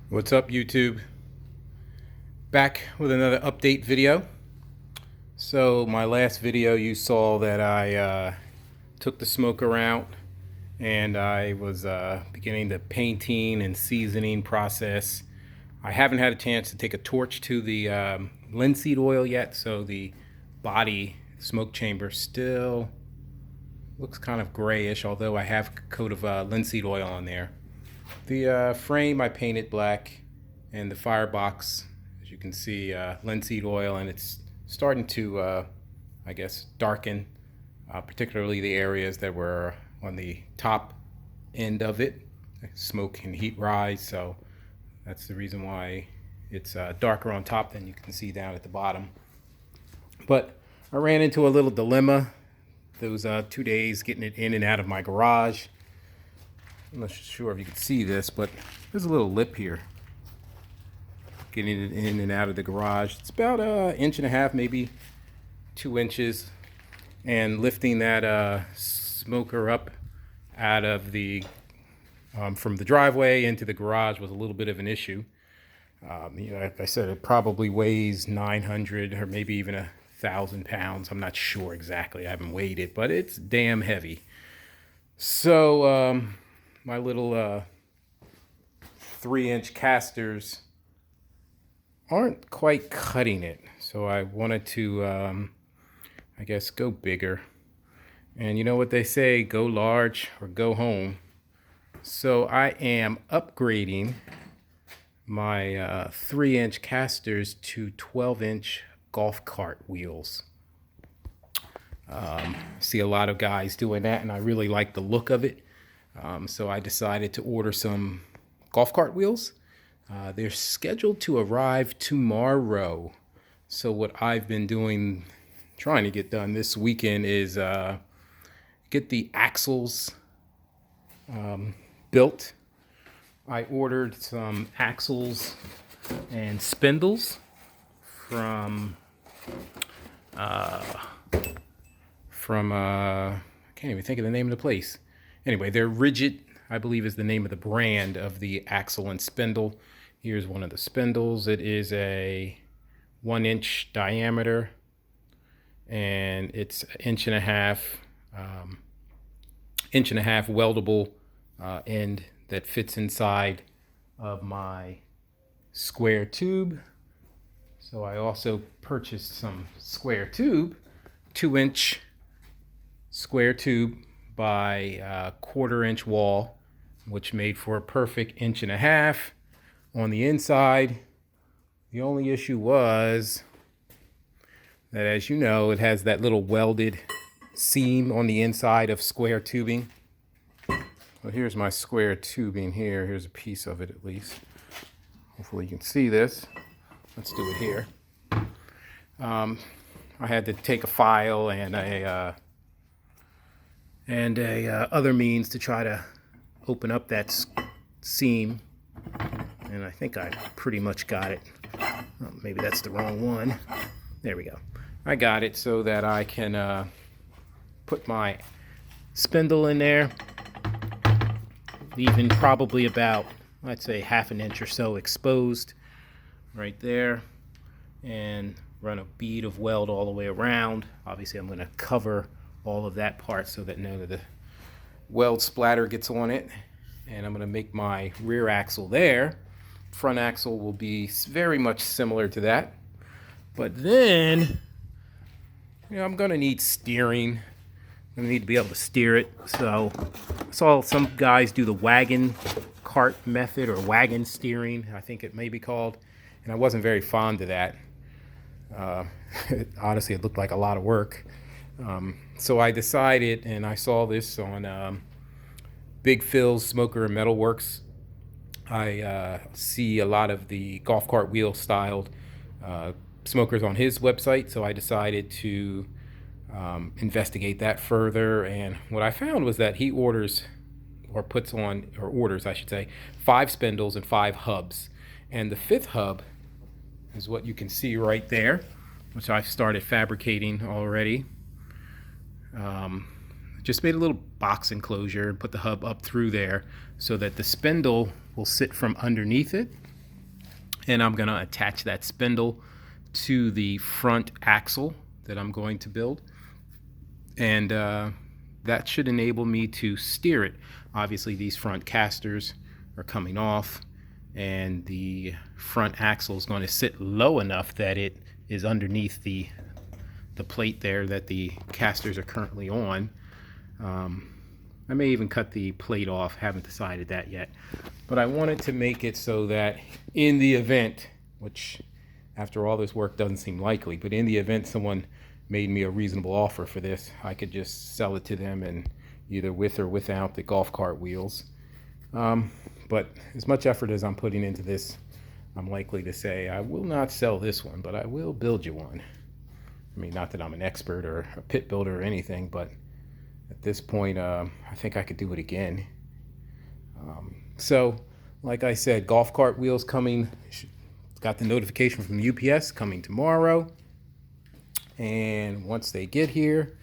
What's up, YouTube? Back with another update video. So my last video you saw that I took the smoker out and I was beginning the painting and seasoning process. I haven't had a chance to take a torch to the linseed oil yet, so the body smoke chamber still looks kind of grayish, although I have a coat of linseed oil on there. The frame I painted black, and the firebox, as you can see, linseed oil, and it's starting to, I guess, darken, particularly the areas that were on the top end of it. Smoke and heat rise, so that's the reason why it's darker on top than you can see down at the bottom. But I ran into a little dilemma those 2 days getting it in and out of my garage. I'm not sure if you can see this, but there's a little lip here. Getting it in and out of the garage. It's about an inch and a half, maybe 2 inches. And lifting that smoker up out of the, from the driveway into the garage was a little bit of an issue. Like I said, it probably weighs 900 or maybe even 1,000 pounds. I'm not sure exactly. I haven't weighed it, but it's damn heavy. So, my little 3-inch casters aren't quite cutting it. So I wanted to, I guess, go bigger. And you know what they say, go large or go home. So I am upgrading my 3-inch casters to 12-inch golf cart wheels. See a lot of guys doing that, and I really like the look of it. So I decided to order some golf cart wheels. They're scheduled to arrive tomorrow. So what I've been doing, trying to get done this weekend, is get the axles built. I ordered some axles and spindles from I can't even think of the name of the place. Anyway, they're Rigid, I believe, is the name of the brand of the axle and spindle. Here's one of the spindles. It is a 1-inch diameter, and it's an inch and a half weldable end that fits inside of my square tube. So I also purchased some square tube, 2-inch square tube by 1/4-inch wall, which made for a perfect 1.5 inches on the inside. The only issue was that, as you know, it has that little welded seam on the inside of square tubing. Well, here's my square tubing here. Here's a piece of it, at least. Hopefully you can see this. Let's do it here. I had to take a file and a other means to try to open up that seam, and I think I pretty much got it. Oh, maybe that's the wrong one. There we go. I got it so that I can put my spindle in there, leaving probably about, I'd say, 1/2 inch or so exposed right there, and run a bead of weld all the way around. Obviously I'm going to cover all of that part so that none of the weld splatter gets on it. And I'm going to make my rear axle there. Front axle will be very much similar to that. But then, I'm going to need steering. I'm going to need to be able to steer it. So I saw some guys do the wagon cart method, or wagon steering, I think it may be called. And I wasn't very fond of that. Honestly, it looked like a lot of work. So I decided, and I saw this on Big Phil's Smoker and Metal Works. I see a lot of the golf cart wheel styled smokers on his website, so I decided to investigate that further. And what I found was that he orders, or puts on, or orders, I should say, 5 spindles and 5 hubs. And the 5th hub is what you can see right there, which I've started fabricating already. Just made a little box enclosure and put the hub up through there so that the spindle will sit from underneath it, And I'm going to attach that spindle to the front axle that I'm going to build. And that should enable me to steer it. Obviously, these front casters are coming off, and the front axle is going to sit low enough that it is underneath the plate there that the casters are currently on. I may even cut the plate off, haven't decided that yet. But I wanted to make it so that in the event, which after all this work doesn't seem likely, but in the event someone made me a reasonable offer for this, I could just sell it to them, and either with or without the golf cart wheels. But as much effort as I'm putting into this, I'm likely to say I will not sell this one, but I will build you one. I mean, not that I'm an expert or a pit builder or anything, but at this point, I think I could do it again. So, like I said, golf cart wheels coming. Got the notification from UPS coming tomorrow. And once they get here,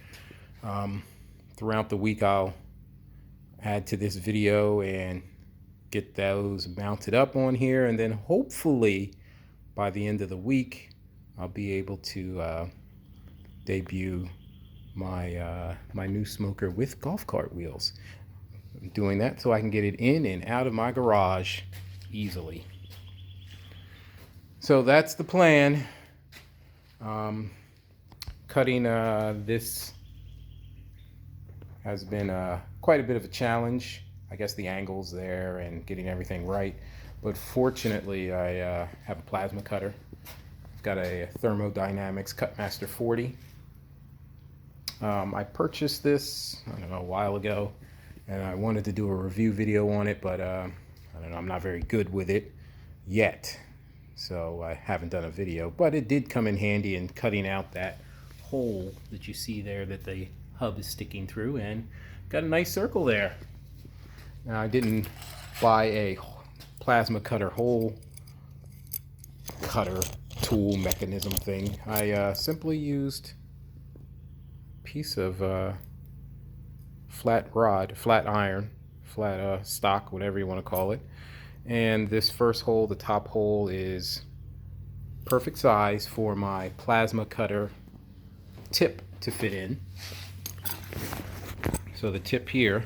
throughout the week, I'll add to this video and get those mounted up on here. And then hopefully by the end of the week, I'll be able to debut my my new smoker with golf cart wheels. I'm doing that so I can get it in and out of my garage easily. So that's the plan. Cutting this has been quite a bit of a challenge. I guess the angles there and getting everything right. But fortunately, I have a plasma cutter. I've got a Thermodynamics Cutmaster 40. I purchased this, I don't know, a while ago, and I wanted to do a review video on it, but I don't know, I'm not very good with it yet, so I haven't done a video. But it did come in handy in cutting out that hole that you see there that the hub is sticking through, and got a nice circle there. Now, I didn't buy a plasma cutter hole cutter tool mechanism thing. I simply used piece of flat iron, flat stock, whatever you want to call it. And this first hole, the top hole, is perfect size for my plasma cutter tip to fit in. So the tip here,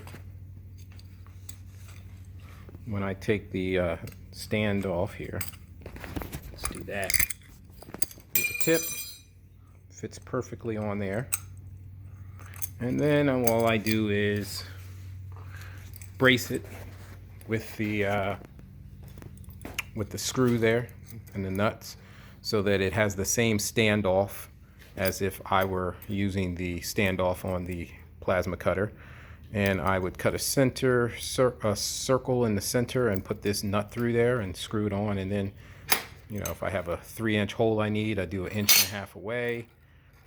when I take the stand off here, let's do that. The tip fits perfectly on there. And then all I do is brace it with the screw there and the nuts, so that it has the same standoff as if I were using the standoff on the plasma cutter. And I would cut a circle in the center and put this nut through there and screw it on. And then, you know, if I have a 3-inch hole I need, I do 1.5 inches away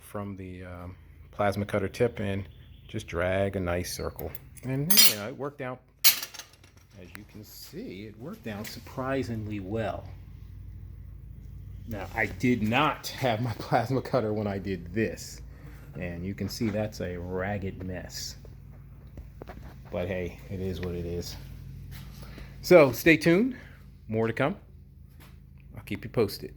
from the plasma cutter tip and just drag a nice circle. And you know, it worked out, as you can see, it worked out surprisingly well. Now, I did not have my plasma cutter when I did this, and you can see that's a ragged mess. But hey, it is what it is. So stay tuned, more to come. I'll keep you posted.